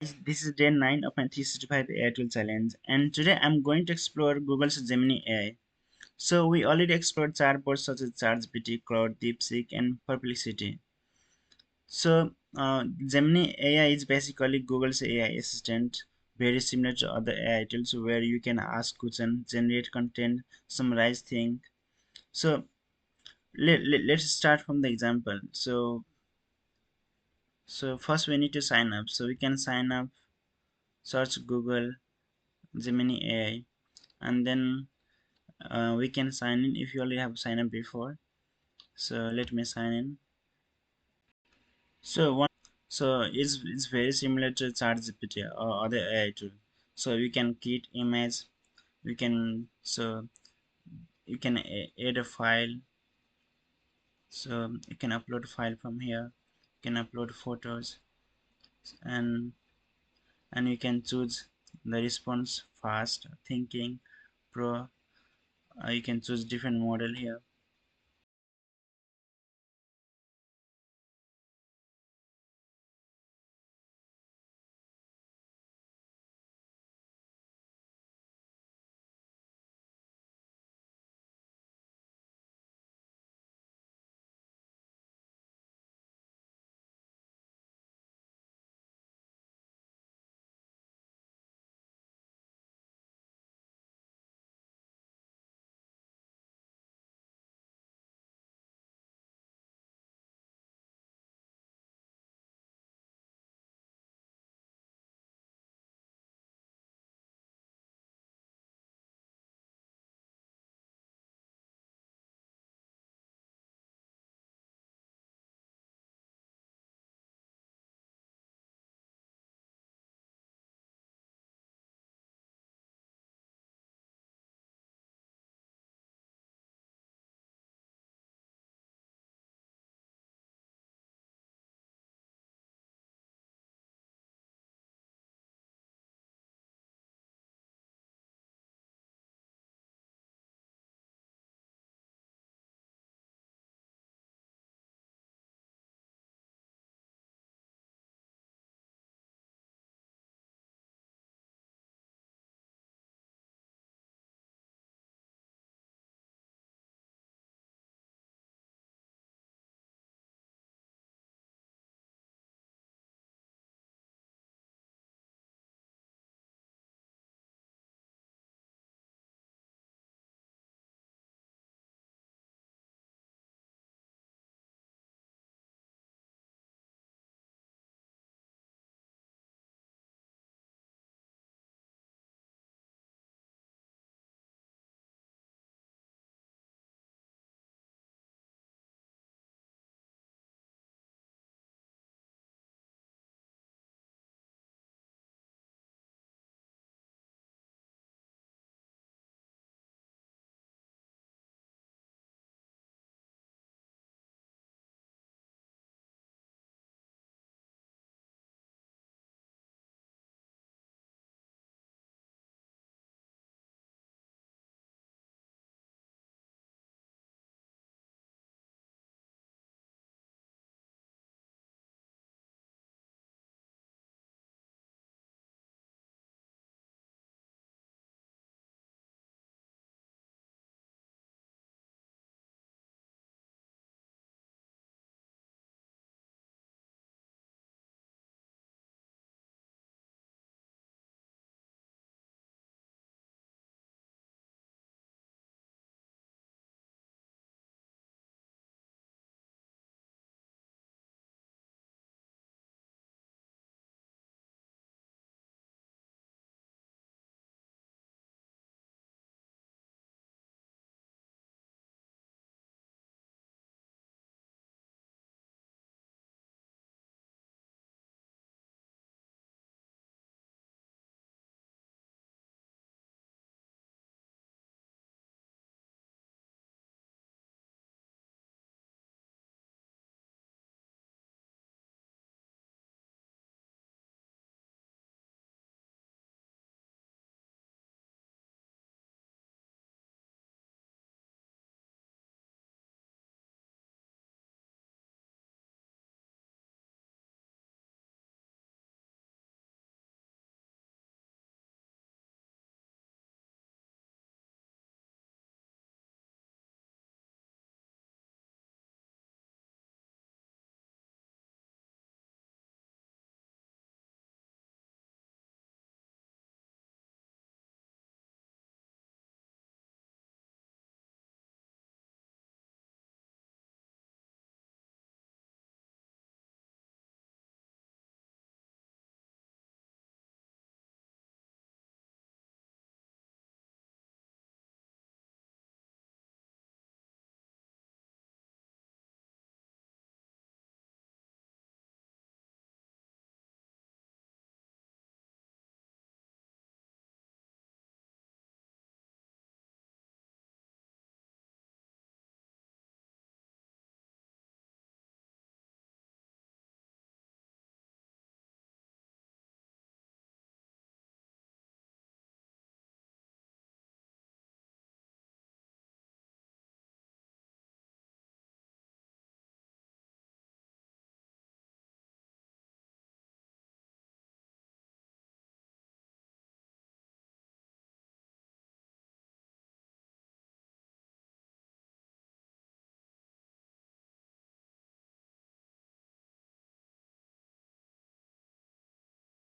This is day 9 of my 365 AI tool challenge, and today I'm going to explore Google's Gemini AI. So we already explored chatbots such as ChatGPT, Claude, DeepSeek, and Perplexity. So Gemini AI is basically Google's AI assistant, very similar to other AI tools where you can ask questions, generate content, summarize things. So let's start from the example. So first we need to sign up. So we can sign up, search Google Gemini AI, and then we can sign in if you already have signed up before. So let me sign in. So it's very similar to ChatGPT or other AI tool. So you can create image, we can so you can add a file. So you can upload a file from here. You can upload photos, and you can choose the response fast, thinking, pro. You can choose different model here.